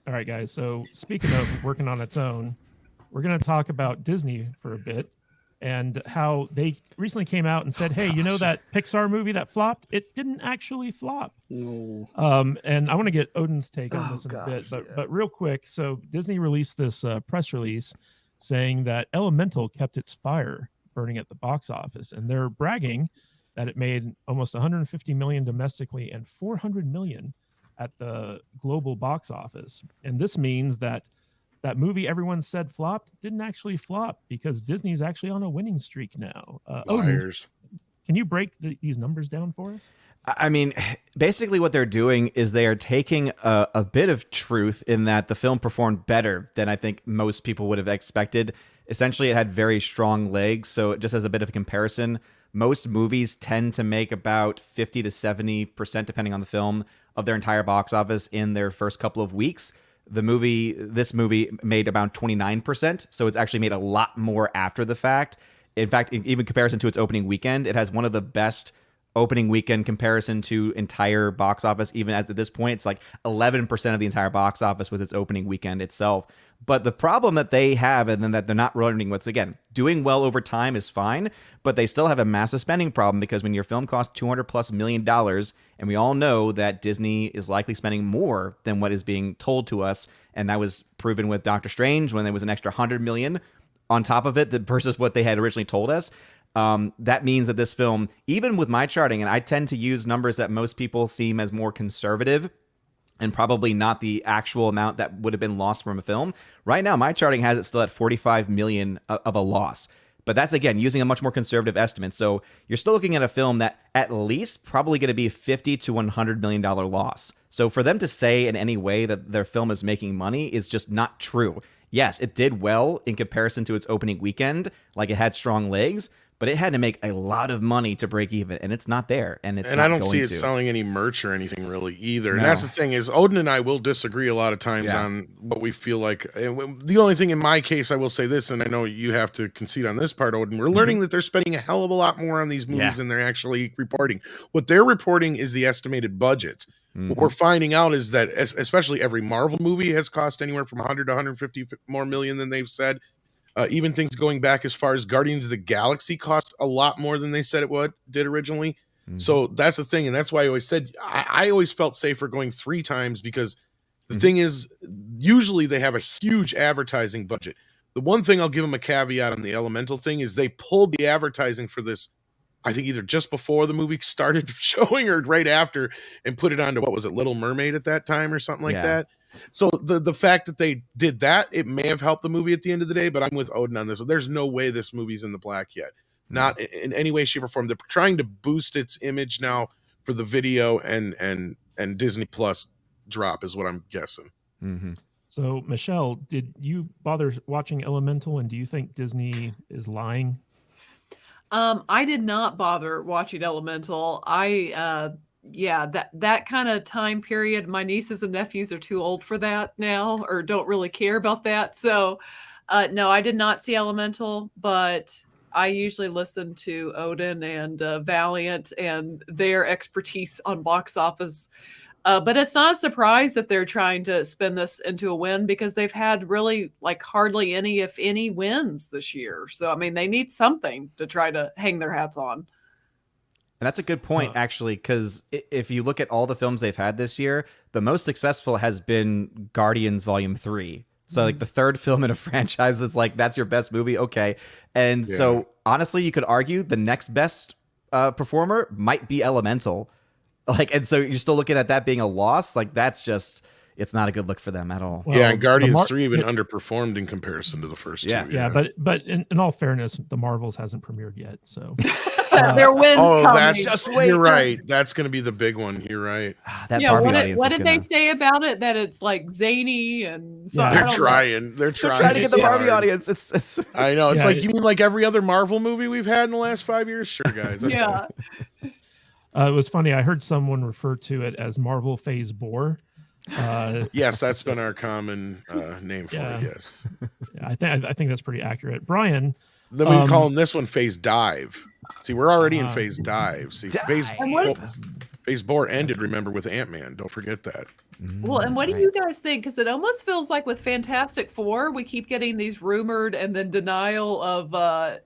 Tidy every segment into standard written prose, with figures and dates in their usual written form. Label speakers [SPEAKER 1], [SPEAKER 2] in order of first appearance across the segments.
[SPEAKER 1] All right, guys. So speaking of working on its own, we're going to talk about Disney for a bit and how they recently came out and said, "Hey, you know that Pixar movie that flopped? It didn't actually flop."
[SPEAKER 2] No.
[SPEAKER 1] And I want to get Odin's take on this in a bit,
[SPEAKER 2] gosh,
[SPEAKER 1] but real quick. So Disney released this press release saying that Elemental kept its fire burning at the box office, and they're bragging that it made almost 150 million domestically and 400 million at the global box office. And this means that that movie everyone said flopped didn't actually flop because Disney's actually on a winning streak now. Odin,
[SPEAKER 3] Liars.
[SPEAKER 1] can you break these numbers down for us?
[SPEAKER 4] I mean, basically what they're doing is they are taking a bit of truth in that the film performed better than I think most people would have expected. Essentially, it had very strong legs. So just as a bit of a comparison, most movies tend to make about 50 to 70%, depending on the film, of their entire box office in their first couple of weeks. This movie made about 29%. So it's actually made a lot more after the fact. In fact, even in comparison to its opening weekend, it has one of the best opening weekend comparison to entire box office. Even at this point, it's like 11% of the entire box office was its opening weekend itself. But the problem that they have, and then that they're not running with, again, doing well over time is fine, but they still have a massive spending problem because when your film costs $200+ million, and we all know that Disney is likely spending more than what is being told to us, and that was proven with Doctor Strange when there was an extra 100 million on top of it versus what they had originally told us. That means that this film, even with my charting, and I tend to use numbers that most people seem as more conservative and probably not the actual amount that would have been lost from a film. Right now, my charting has it still at 45 million of a loss. But that's, again, using a much more conservative estimate. So you're still looking at a film that at least probably going to be $50 to $100 million loss. So for them to say in any way that their film is making money is just not true. Yes, it did well in comparison to its opening weekend, like it had strong legs, but it had to make a lot of money to break even, and it's not there. And
[SPEAKER 3] I don't see it selling any merch or anything really either.
[SPEAKER 4] No.
[SPEAKER 3] And that's the thing is, Odin and I will disagree a lot of times on what we feel like. And the only thing in my case, I will say this, and I know you have to concede on this part, Odin. We're learning that they're spending a hell of a lot more on these movies than they're actually reporting. What they're reporting is the estimated budgets. What we're finding out is that, especially every Marvel movie has cost anywhere from 100 to 150 more million than they've said. Even things going back as far as Guardians of the Galaxy cost a lot more than they said it did originally. So that's the thing. And that's why I always said, I always felt safer going 3 times because the thing is, usually they have a huge advertising budget. The one thing I'll give them a caveat on the Elemental thing is they pulled the advertising for this, I think either just before the movie started showing or right after, and put it onto, what was it, Little Mermaid at that time or something like that. So the fact that they did that, it may have helped the movie at the end of the day, but I'm with Odin on this. There's no way this movie's in the black yet. Not in any way, shape, or form. They're trying to boost its image now for the video and Disney Plus drop is what I'm guessing.
[SPEAKER 1] So, Michelle, did you bother watching Elemental, and do you think Disney is lying?
[SPEAKER 5] I did not bother watching Elemental. That kind of time period, my nieces and nephews are too old for that now, or don't really care about that. So, no, I did not see Elemental, but I usually listen to Odin and Valiant and their expertise on box office. But it's not a surprise that they're trying to spin this into a win because they've had really like hardly any, if any, wins this year. So, I mean, they need something to try to hang their hats on.
[SPEAKER 4] And that's a good point, actually, because if you look at all the films they've had this year, the most successful has been Guardians Volume 3. So, like, the third film in a franchise is like, that's your best movie? Okay. And so, honestly, you could argue the next best performer might be Elemental. Like, and so you're still looking at that being a loss. Like, that's just, it's not a good look for them at all.
[SPEAKER 3] Well, and Guardians 3 even underperformed in comparison to the first two.
[SPEAKER 1] Yeah, but in all fairness, the Marvels hasn't premiered yet, so
[SPEAKER 5] their wins coming.
[SPEAKER 3] You're right. That's going to be the big one. You're right.
[SPEAKER 4] That Barbie audience.
[SPEAKER 5] What did they say about it? That it's like zany and so,
[SPEAKER 3] they're trying to
[SPEAKER 4] get the Barbie audience. It's
[SPEAKER 3] I know. It's like, you mean like every other Marvel movie we've had in the last 5 years? Sure, guys. Okay.
[SPEAKER 5] Yeah.
[SPEAKER 1] It was funny. I heard someone refer to it as Marvel Phase Bore.
[SPEAKER 3] Yes, that's been our common name for it. Yes.
[SPEAKER 1] Yeah, I think that's pretty accurate. Brian.
[SPEAKER 3] Then we call this one Phase Dive. See, we're already in Phase Dive. See, Phase 4 ended, remember, with Ant-Man. Don't forget that.
[SPEAKER 5] Well, and what
[SPEAKER 4] That's
[SPEAKER 5] do you guys think? Because it almost feels like with Fantastic Four, we keep getting these rumored and then denial of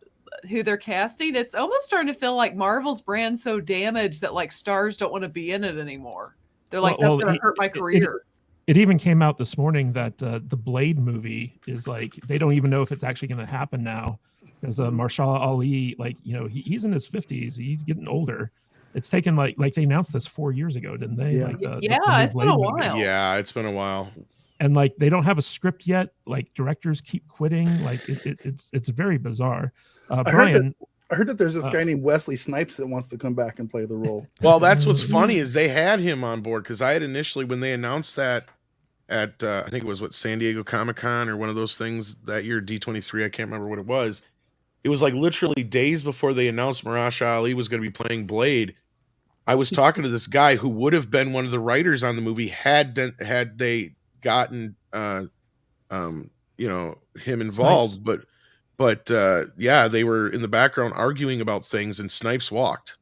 [SPEAKER 5] who they're casting. It's almost starting to feel like Marvel's brand so damaged that like stars don't want to be in it anymore. They're like, that's going to hurt my career.
[SPEAKER 1] It even came out this morning that the Blade movie is like they don't even know if it's actually going to happen now because Mahershala Ali, like he's in his 50s, he's getting older. It's taken like they announced this 4 years ago, didn't they?
[SPEAKER 5] Yeah,
[SPEAKER 1] Like
[SPEAKER 5] it's been a while.
[SPEAKER 3] Yeah, it's been a while.
[SPEAKER 1] And like they don't have a script yet. Like directors keep quitting. Like it's very bizarre. Brian,
[SPEAKER 2] I heard that there's this guy named Wesley Snipes that wants to come back and play the role.
[SPEAKER 3] Well, that's what's funny is they had him on board because I had initially, when they announced that at I think it was San Diego Comic-Con or one of those things that year, D23, I can't remember what it was. It was like literally days before they announced Mahershala Ali was going to be playing Blade. I was talking to this guy who would have been one of the writers on the movie had they gotten him involved, but yeah, they were in the background arguing about things and Snipes walked.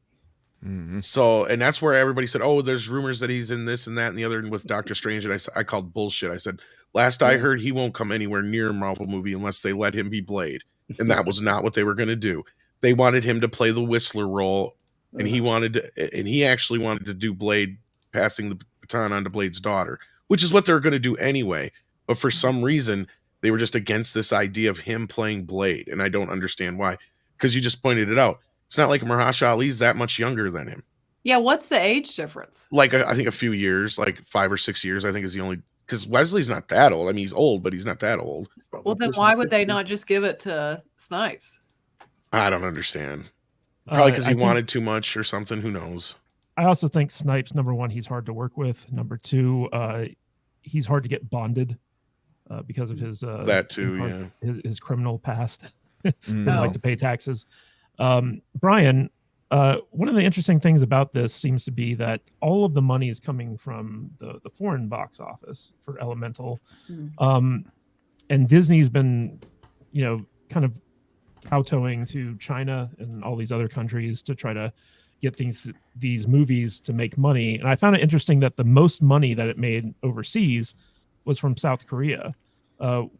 [SPEAKER 4] Mm-hmm.
[SPEAKER 3] So, and that's where everybody said, oh, there's rumors that he's in this and that and the other, and with Doctor Strange. And I called bullshit. I said, last I heard, he won't come anywhere near a Marvel movie unless they let him be Blade. And that was not what they were going to do. They wanted him to play the Whistler role, and he actually wanted to do Blade, passing the baton on to Blade's daughter, which is what they were going to do anyway. But for some reason, they were just against this idea of him playing Blade, and I don't understand why. Because you just pointed it out. It's not like Mahershala Ali's that much younger than him.
[SPEAKER 5] Yeah, what's the age difference?
[SPEAKER 3] Like, I think a few years, like 5 or 6 years, I think is the only... Because Wesley's not that old. I mean, he's old, but he's not that old.
[SPEAKER 5] Well, then why would they not just give it to Snipes?
[SPEAKER 3] I don't understand. Probably because he wanted too much or something. Who knows?
[SPEAKER 1] I also think Snipes, number one, he's hard to work with. Number two, he's hard to get bonded because of his
[SPEAKER 3] that too,
[SPEAKER 1] his criminal past. Didn't like to pay taxes. Brian, one of the interesting things about this seems to be that all of the money is coming from the foreign box office for Elemental, and Disney's been, kind of kowtowing to China and all these other countries to try to get these movies to make money. And I found it interesting that the most money that it made overseas was from South Korea.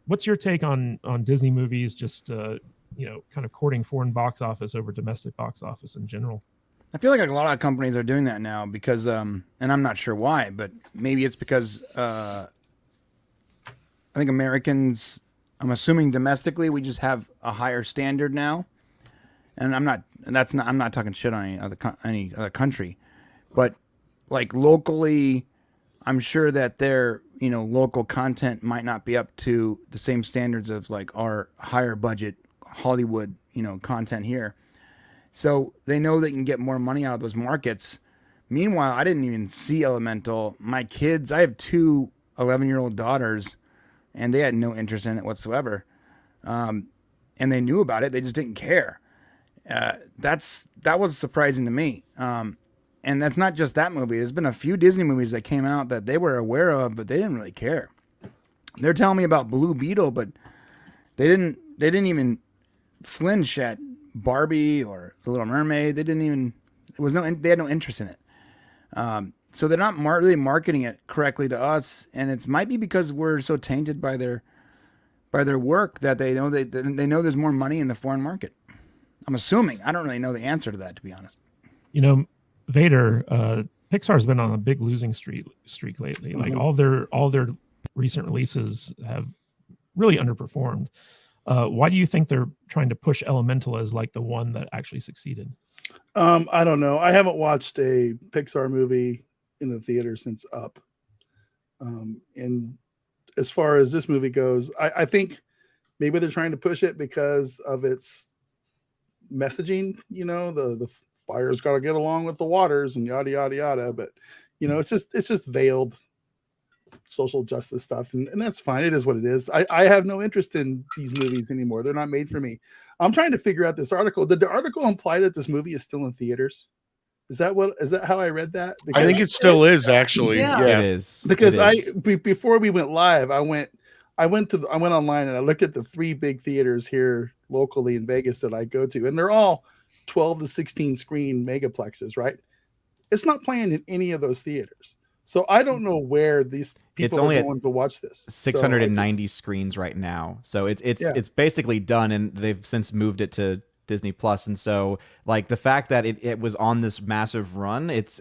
[SPEAKER 1] What's your take on Disney movies just kind of courting foreign box office over domestic box office in general?
[SPEAKER 6] I feel like a lot of companies are doing that now because, and I'm not sure why, but maybe it's because I think Americans, I'm assuming domestically, we just have a higher standard now. And I'm not talking shit on any other country, but like locally, I'm sure that their local content might not be up to the same standards of like our higher budget Hollywood content here. So they know they can get more money out of those markets. Meanwhile, I didn't even see Elemental. My kids, I have 2 11-year-old daughters, and they had no interest in it whatsoever. And they knew about it, they just didn't care. That was surprising to me. And that's not just that movie. There's been a few Disney movies that came out that they were aware of, but they didn't really care. They're telling me about Blue Beetle, but they didn't even flinch at Barbie or The Little Mermaid. They had no interest in it. So they're not really marketing it correctly to us, and it might be because we're so tainted by their work that they know they know there's more money in the foreign market. I'm assuming. I don't really know the answer to that, to be honest.
[SPEAKER 1] Vader, Pixar's been on a big losing streak lately. Like all their recent releases have really underperformed. Why do you think they're trying to push Elemental as like the one that actually succeeded?
[SPEAKER 2] I don't know. I haven't watched a Pixar movie in the theater since Up. And as far as this movie goes, I think maybe they're trying to push it because of its messaging. The fire's got to get along with the waters and yada yada yada. But it's just veiled social justice stuff, and that's fine. It is what it is. I have no interest in these movies anymore. They're not made for me. I'm trying to figure out this article. Did the article imply that this movie is still in theaters? Is that how I read that?
[SPEAKER 3] Because I think it still is, actually.
[SPEAKER 5] Yeah.
[SPEAKER 3] Yeah.
[SPEAKER 4] It is.
[SPEAKER 2] Because before we went live, I went online and I looked at the 3 big theaters here locally in Vegas that I go to, and they're all 12 to 16 screen megaplexes, right? It's not playing in any of those theaters. So I don't know where these people
[SPEAKER 4] only
[SPEAKER 2] are
[SPEAKER 4] at
[SPEAKER 2] going to watch this.
[SPEAKER 4] 690 screens right now. So it's basically done, and they've since moved it to Disney Plus. And so like the fact that it was on this massive run, it's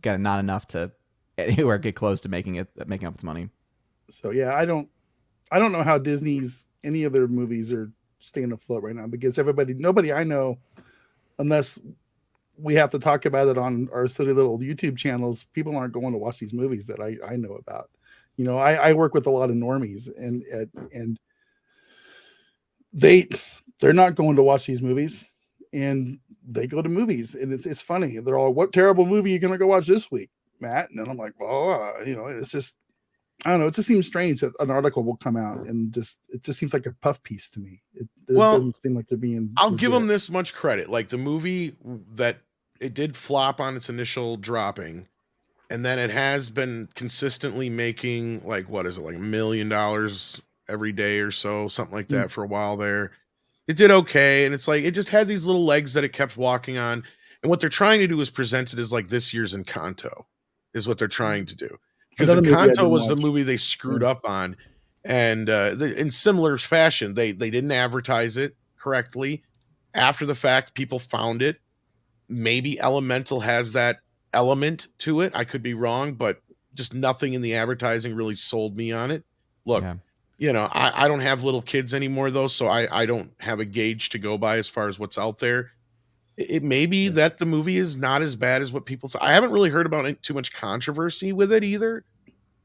[SPEAKER 4] got not enough to anywhere get close to making up its money.
[SPEAKER 2] So yeah, I don't know how Disney's any of their movies are staying afloat right now, because nobody I know, unless we have to talk about it on our silly little YouTube channels, people aren't going to watch these movies that I know about. You know, I work with a lot of normies, and they're not going to watch these movies, and they go to movies, and it's funny. They're all, what terrible movie are you going to go watch this week, Matt? And then I'm like, well, you know, it's just, I don't know. It just seems strange that an article will come out and it just seems like a puff piece to me. It doesn't seem like they're being.
[SPEAKER 3] I'll give them this much credit. Like the movie that it did flop on its initial dropping, and then it has been consistently making like, what is it, like $1 million every day or so, something like that for a while there. It did okay, and it's like it just had these little legs that it kept walking on. And what they're trying to do is present it as like this year's Encanto is what they're trying to do. Because Encanto was the movie they screwed up on, and in similar fashion, they didn't advertise it correctly. After the fact, people found it. Maybe Elemental has that element to it. I could be wrong, but just nothing in the advertising really sold me on it. Look, you know, I don't have little kids anymore though, so I don't have a gauge to go by as far as what's out there. It may be that the movie is not as bad as what people thought. I haven't really heard about too much controversy with it either.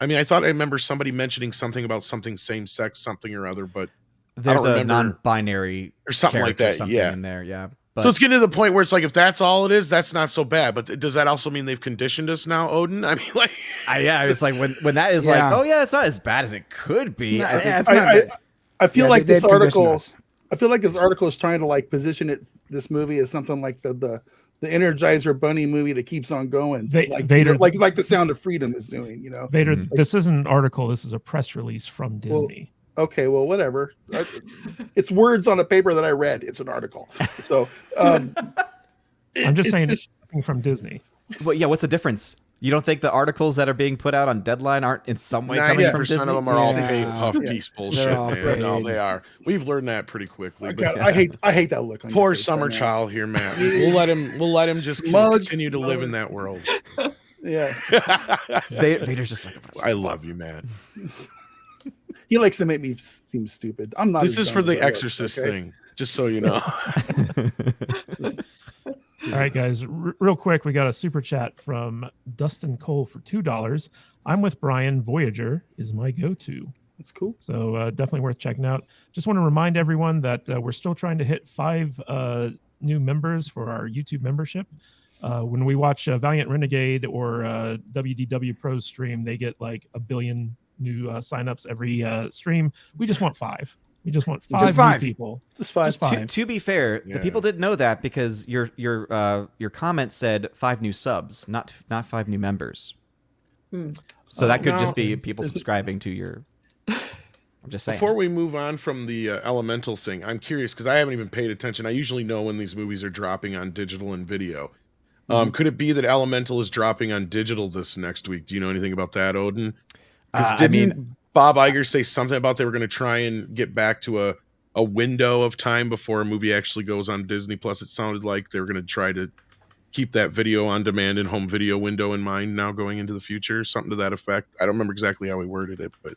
[SPEAKER 3] I mean, I remember somebody mentioning something about something same-sex something or other, but
[SPEAKER 4] there's
[SPEAKER 3] I don't
[SPEAKER 4] a non-binary
[SPEAKER 3] or something like that.
[SPEAKER 4] In there, yeah. But,
[SPEAKER 3] so it's getting to the point where it's like, if that's all it is, that's not so bad. But does that also mean they've conditioned us now, Odin? I mean, like,
[SPEAKER 4] it's like when that is like, oh yeah, it's not as bad as it could be.
[SPEAKER 2] I feel like this article. I feel like this article is trying to like position this movie as something like the Energizer Bunny movie that keeps on going, like Vader, like the Sound of Freedom is doing. You know,
[SPEAKER 1] Vader. This isn't an article. This is a press release from Disney.
[SPEAKER 2] Okay, well, whatever. It's words on a paper that I read. It's an article. So
[SPEAKER 1] I'm just saying it's from Disney.
[SPEAKER 4] Well, yeah, what's the difference? You don't think the articles that are being put out on Deadline aren't in some way coming from Disney?
[SPEAKER 3] 90% of them are all paid puff piece bullshit, man. No, they are. We've learned that pretty quickly.
[SPEAKER 2] I hate that look on
[SPEAKER 3] poor
[SPEAKER 2] your face
[SPEAKER 3] summer
[SPEAKER 2] right
[SPEAKER 3] child here, Matt. We'll let him just continue to live in that world.
[SPEAKER 2] Yeah.
[SPEAKER 4] Vader's just like,
[SPEAKER 3] I love you, Matt.
[SPEAKER 2] He likes to make me seem stupid. I'm not.
[SPEAKER 3] This is for the Exorcist thing, just so you know.
[SPEAKER 1] All right, guys, real quick, we got a super chat from Dustin Cole for $2. I'm with Brian. Voyager is my go-to.
[SPEAKER 2] That's cool.
[SPEAKER 1] So definitely worth checking out. Just want to remind everyone that we're still trying to hit 5 new members for our YouTube membership. When we watch Valiant Renegade or WDW Pros stream, they get like 1 billion new signups every stream. We just want 5. We just want 5 new people.
[SPEAKER 2] Just 5.
[SPEAKER 4] To be fair, the people didn't know that because your comment said 5 new subs, not 5 new members. So that could just be people subscribing to your. I'm just saying.
[SPEAKER 3] Before we move on from the Elemental thing, I'm curious because I haven't even paid attention. I usually know when these movies are dropping on digital and video. Could it be that Elemental is dropping on digital this next week? Do you know anything about that, Odin? Because didn't Bob Iger say something about they were going to try and get back to a window of time before a movie actually goes on Disney Plus? It sounded like they were going to try to keep that video on demand and home video window in mind now going into the future, something to that effect. I don't remember exactly how he worded it, but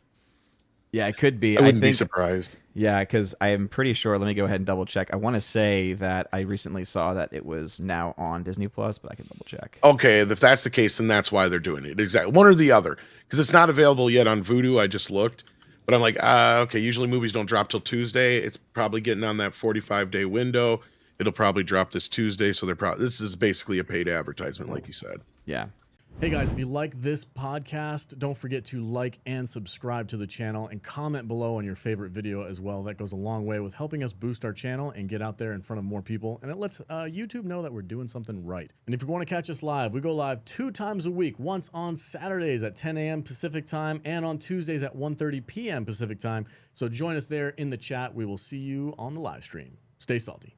[SPEAKER 4] yeah, it could be.
[SPEAKER 3] I wouldn't be surprised.
[SPEAKER 4] Yeah, because I am pretty sure. Let me go ahead and double check. I want to say that I recently saw that it was now on Disney Plus, but I can double check.
[SPEAKER 3] Okay, if that's the case, then that's why they're doing it. Exactly, one or the other, because it's not available yet on Vudu. I just looked, but I'm like, okay. Usually movies don't drop till Tuesday. It's probably getting on that 45-day window. It'll probably drop this Tuesday, so this is basically a paid advertisement, like you said.
[SPEAKER 4] Yeah.
[SPEAKER 7] Hey guys, if you like this podcast, don't forget to like and subscribe to the channel and comment below on your favorite video as well. That goes a long way with helping us boost our channel and get out there in front of more people. And it lets YouTube know that we're doing something right. And if you want to catch us live, we go live 2 times a week, once on Saturdays at 10 a.m. Pacific time and on Tuesdays at 1:30 p.m. Pacific time. So join us there in the chat. We will see you on the live stream. Stay salty.